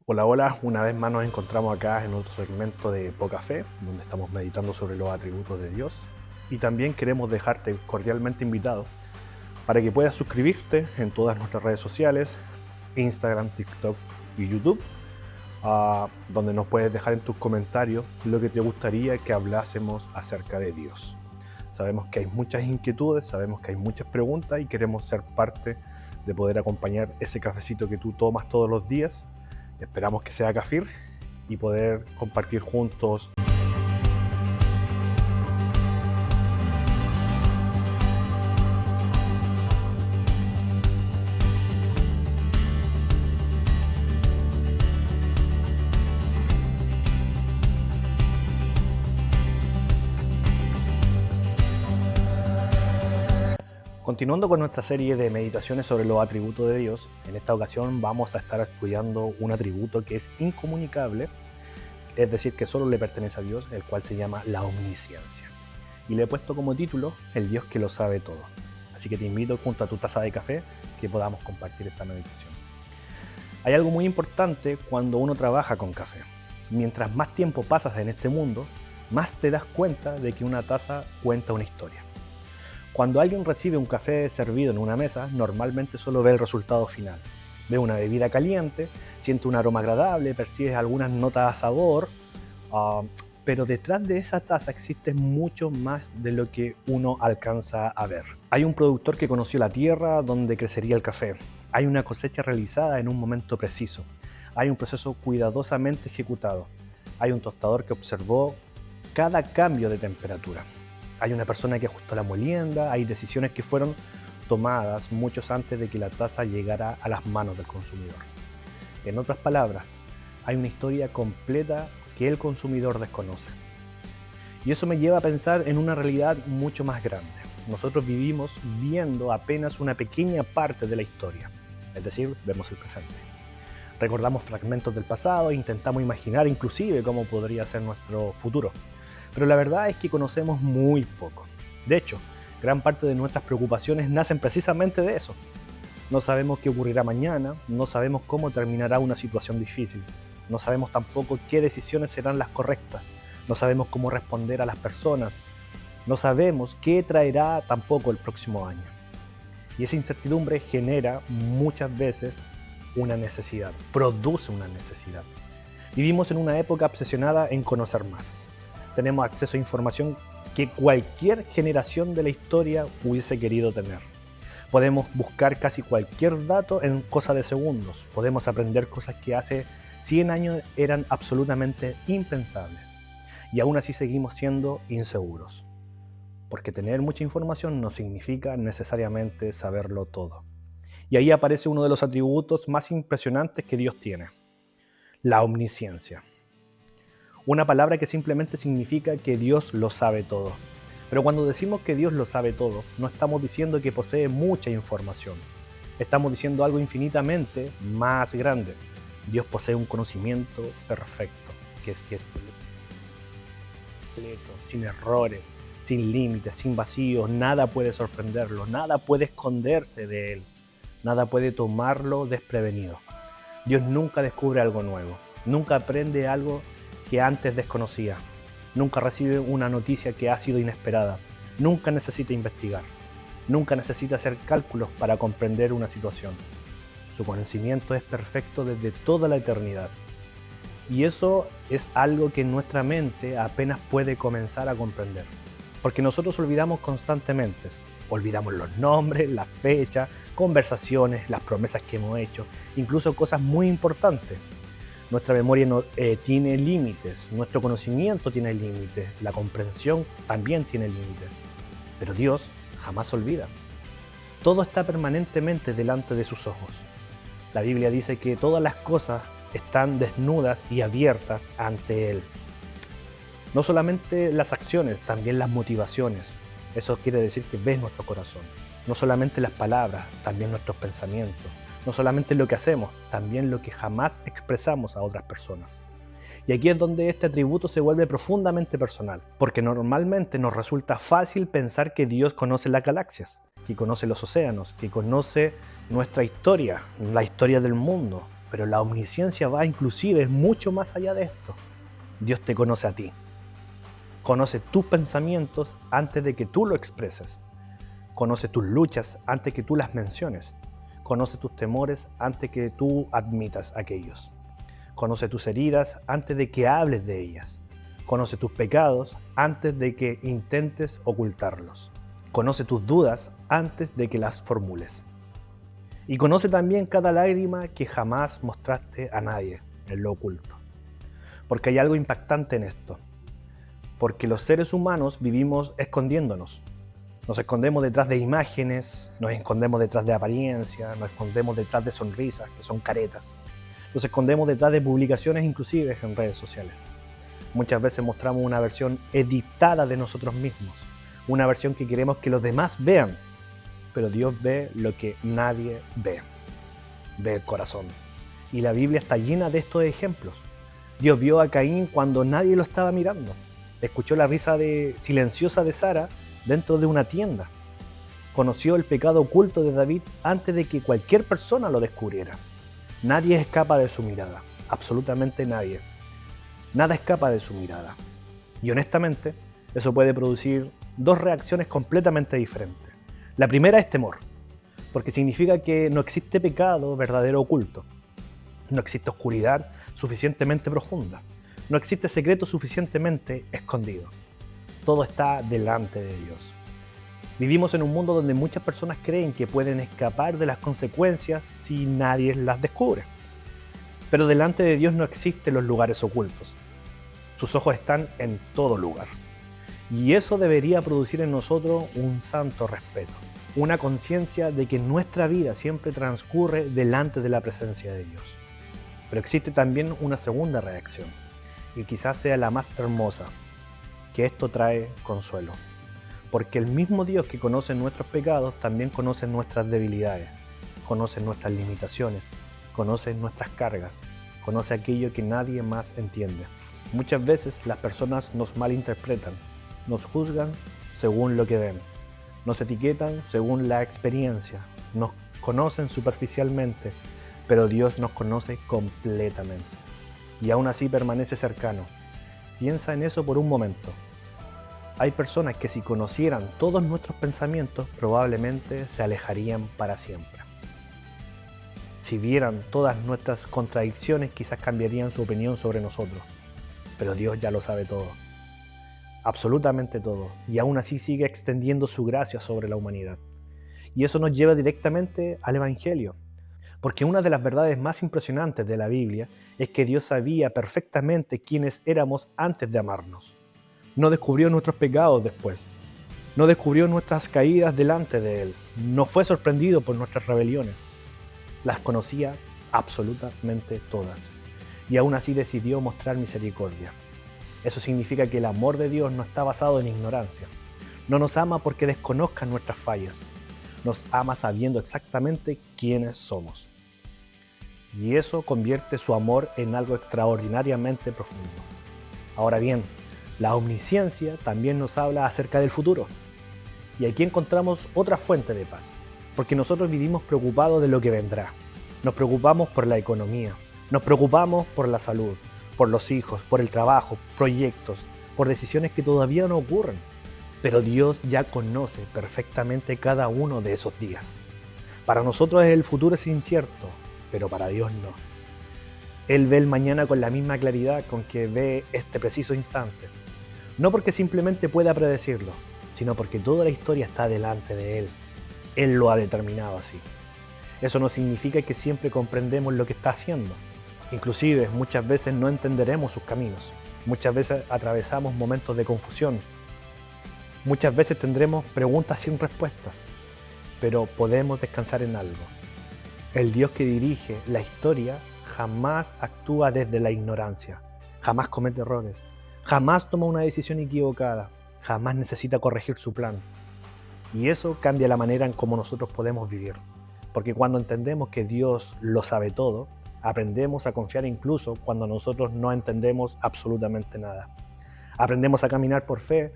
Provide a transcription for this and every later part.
Hola, hola, una vez más nos encontramos acá en otro segmento de Poca Fe, donde estamos meditando sobre los atributos de Dios. Y también queremos dejarte cordialmente invitado para que puedas suscribirte en todas nuestras redes sociales, Instagram, TikTok y YouTube, donde nos puedes dejar en tus comentarios lo que te gustaría que hablásemos acerca de Dios. Sabemos que hay muchas inquietudes, sabemos que hay muchas preguntas y queremos ser parte de poder acompañar ese cafecito que tú tomas todos los días. Esperamos que sea Kafir y poder compartir juntos. Continuando con nuestra serie de meditaciones sobre los atributos de Dios, en esta ocasión vamos a estar estudiando un atributo que es incomunicable, es decir, que solo le pertenece a Dios, el cual se llama la omnisciencia. Y le he puesto como título el Dios que lo sabe todo. Así que te invito junto a tu taza de café que podamos compartir esta meditación. Hay algo muy importante cuando uno trabaja con café. Mientras más tiempo pasas en este mundo, más te das cuenta de que una taza cuenta una historia. Cuando alguien recibe un café servido en una mesa, normalmente solo ve el resultado final. Ve una bebida caliente, siente un aroma agradable, percibe algunas notas a sabor, pero detrás de esa taza existe mucho más de lo que uno alcanza a ver. Hay un productor que conoció la tierra donde crecería el café. Hay una cosecha realizada en un momento preciso. Hay un proceso cuidadosamente ejecutado. Hay un tostador que observó cada cambio de temperatura. Hay una persona que ajustó la molienda, hay decisiones que fueron tomadas muchos antes de que la taza llegara a las manos del consumidor. En otras palabras, hay una historia completa que el consumidor desconoce. Y eso me lleva a pensar en una realidad mucho más grande. Nosotros vivimos viendo apenas una pequeña parte de la historia, es decir, vemos el presente. Recordamos fragmentos del pasado e intentamos imaginar inclusive cómo podría ser nuestro futuro. Pero la verdad es que conocemos muy poco. De hecho, gran parte de nuestras preocupaciones nacen precisamente de eso. No sabemos qué ocurrirá mañana, no sabemos cómo terminará una situación difícil, no sabemos tampoco qué decisiones serán las correctas, no sabemos cómo responder a las personas, no sabemos qué traerá tampoco el próximo año. Y esa incertidumbre genera muchas veces una necesidad, produce una necesidad. Vivimos en una época obsesionada en conocer más. Tenemos acceso a información que cualquier generación de la historia hubiese querido tener. Podemos buscar casi cualquier dato en cosa de segundos. Podemos aprender cosas que hace 100 años eran absolutamente impensables. Y aún así seguimos siendo inseguros. Porque tener mucha información no significa necesariamente saberlo todo. Y ahí aparece uno de los atributos más impresionantes que Dios tiene: la omnisciencia. Una palabra que simplemente significa que Dios lo sabe todo. Pero cuando decimos que Dios lo sabe todo, no estamos diciendo que posee mucha información. Estamos diciendo algo infinitamente más grande. Dios posee un conocimiento perfecto, que es completo, sin errores, sin límites, sin vacíos. Nada puede sorprenderlo, nada puede esconderse de Él, nada puede tomarlo desprevenido. Dios nunca descubre algo nuevo, nunca aprende algo que antes desconocía, nunca recibe una noticia que ha sido inesperada, nunca necesita investigar, nunca necesita hacer cálculos para comprender una situación. Su conocimiento es perfecto desde toda la eternidad. Y eso es algo que nuestra mente apenas puede comenzar a comprender, porque nosotros olvidamos constantemente. Olvidamos los nombres, las fechas, conversaciones, las promesas que hemos hecho, incluso cosas muy importantes. Nuestra memoria tiene límites, nuestro conocimiento tiene límites, la comprensión también tiene límites. Pero Dios jamás olvida. Todo está permanentemente delante de sus ojos. La Biblia dice que todas las cosas están desnudas y abiertas ante Él. No solamente las acciones, también las motivaciones. Eso quiere decir que ves nuestro corazón. No solamente las palabras, también nuestros pensamientos. No solamente lo que hacemos, también lo que jamás expresamos a otras personas. Y aquí es donde este atributo se vuelve profundamente personal, porque normalmente nos resulta fácil pensar que Dios conoce las galaxias, que conoce los océanos, que conoce nuestra historia, la historia del mundo. Pero la omnisciencia va inclusive mucho más allá de esto. Dios te conoce a ti. Conoce tus pensamientos antes de que tú lo expreses. Conoce tus luchas antes que tú las menciones. Conoce tus temores antes que tú admitas aquellos. Conoce tus heridas antes de que hables de ellas. Conoce tus pecados antes de que intentes ocultarlos. Conoce tus dudas antes de que las formules. Y conoce también cada lágrima que jamás mostraste a nadie en lo oculto. Porque hay algo impactante en esto. Porque los seres humanos vivimos escondiéndonos. Nos escondemos detrás de imágenes, nos escondemos detrás de apariencias, nos escondemos detrás de sonrisas, que son caretas. Nos escondemos detrás de publicaciones inclusive en redes sociales. Muchas veces mostramos una versión editada de nosotros mismos, una versión que queremos que los demás vean, pero Dios ve lo que nadie ve. Ve el corazón. Y la Biblia está llena de estos ejemplos. Dios vio a Caín cuando nadie lo estaba mirando. Escuchó la risa silenciosa de Sara dentro de una tienda. Conoció el pecado oculto de David antes de que cualquier persona lo descubriera. Nadie escapa de su mirada, absolutamente nadie. Nada escapa de su mirada. Y honestamente, eso puede producir dos reacciones completamente diferentes. La primera es temor, porque significa que no existe pecado verdadero oculto. No existe oscuridad suficientemente profunda. No existe secreto suficientemente escondido. Todo está delante de Dios. Vivimos en un mundo donde muchas personas creen que pueden escapar de las consecuencias si nadie las descubre. Pero delante de Dios no existen los lugares ocultos. Sus ojos están en todo lugar. Y eso debería producir en nosotros un santo respeto, una conciencia de que nuestra vida siempre transcurre delante de la presencia de Dios. Pero existe también una segunda reacción, y quizás sea la más hermosa, que esto trae consuelo. Porque el mismo Dios que conoce nuestros pecados también conoce nuestras debilidades, conoce nuestras limitaciones, conoce nuestras cargas, conoce aquello que nadie más entiende. Muchas veces las personas nos malinterpretan, nos juzgan según lo que ven, nos etiquetan según la experiencia, nos conocen superficialmente, pero Dios nos conoce completamente y aún así permanece cercano. Piensa en eso por un momento. Hay personas que si conocieran todos nuestros pensamientos probablemente se alejarían para siempre. Si vieran todas nuestras contradicciones quizás cambiarían su opinión sobre nosotros, pero Dios ya lo sabe todo. Absolutamente todo, y aún así sigue extendiendo su gracia sobre la humanidad. Y eso nos lleva directamente al Evangelio, porque una de las verdades más impresionantes de la Biblia es que Dios sabía perfectamente quiénes éramos antes de amarnos. No descubrió nuestros pecados después, no descubrió nuestras caídas delante de Él, no fue sorprendido por nuestras rebeliones, las conocía absolutamente todas, y aún así decidió mostrar misericordia. Eso significa que el amor de Dios no está basado en ignorancia. No nos ama porque desconozca nuestras fallas. Nos ama sabiendo exactamente quiénes somos. Y eso convierte su amor en algo extraordinariamente profundo. Ahora bien, la omnisciencia también nos habla acerca del futuro. Y aquí encontramos otra fuente de paz. Porque nosotros vivimos preocupados de lo que vendrá. Nos preocupamos por la economía. Nos preocupamos por la salud, por los hijos, por el trabajo, proyectos, por decisiones que todavía no ocurren. Pero Dios ya conoce perfectamente cada uno de esos días. Para nosotros el futuro es incierto, pero para Dios no. Él ve el mañana con la misma claridad con que ve este preciso instante. No porque simplemente pueda predecirlo, sino porque toda la historia está delante de Él. Él lo ha determinado así. Eso no significa que siempre comprendemos lo que está haciendo. Inclusive, muchas veces no entenderemos sus caminos. Muchas veces atravesamos momentos de confusión. Muchas veces tendremos preguntas sin respuestas. Pero podemos descansar en algo. El Dios que dirige la historia jamás actúa desde la ignorancia. Jamás comete errores. Jamás toma una decisión equivocada. Jamás necesita corregir su plan. Y eso cambia la manera en cómo nosotros podemos vivir. Porque cuando entendemos que Dios lo sabe todo, aprendemos a confiar incluso cuando nosotros no entendemos absolutamente nada. Aprendemos a caminar por fe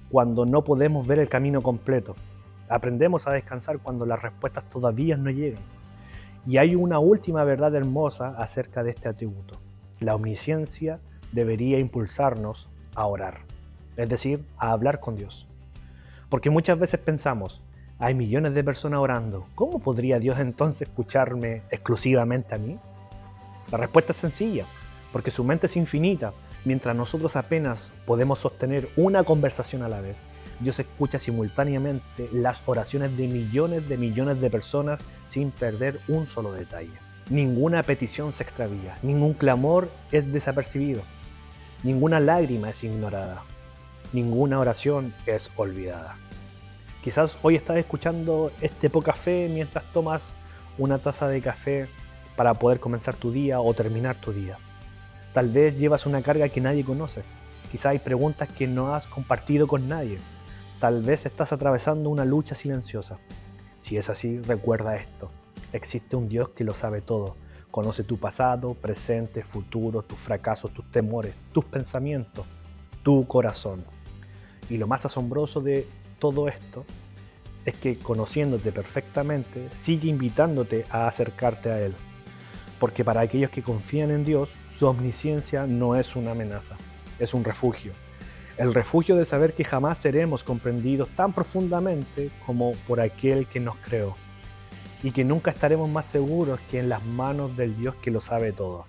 cuando no podemos ver el camino completo. Aprendemos a descansar cuando las respuestas todavía no llegan. Y hay una última verdad hermosa acerca de este atributo. La omnisciencia debería impulsarnos a orar, es decir, a hablar con Dios. Porque muchas veces pensamos, hay millones de personas orando, ¿cómo podría Dios entonces escucharme exclusivamente a mí? La respuesta es sencilla, porque su mente es infinita. Mientras nosotros apenas podemos sostener una conversación a la vez, Dios escucha simultáneamente las oraciones de millones de personas sin perder un solo detalle. Ninguna petición se extravía, ningún clamor es desapercibido, ninguna lágrima es ignorada, ninguna oración es olvidada. Quizás hoy estás escuchando este Poca Fe mientras tomas una taza de café para poder comenzar tu día o terminar tu día. Tal vez llevas una carga que nadie conoce. Quizás hay preguntas que no has compartido con nadie. Tal vez estás atravesando una lucha silenciosa. Si es así, recuerda esto. Existe un Dios que lo sabe todo. Conoce tu pasado, presente, futuro, tus fracasos, tus temores, tus pensamientos, tu corazón. Y lo más asombroso de todo esto es que, conociéndote perfectamente, sigue invitándote a acercarte a Él. Porque para aquellos que confían en Dios, su omnisciencia no es una amenaza, es un refugio. El refugio de saber que jamás seremos comprendidos tan profundamente como por aquel que nos creó. Y que nunca estaremos más seguros que en las manos del Dios que lo sabe todo.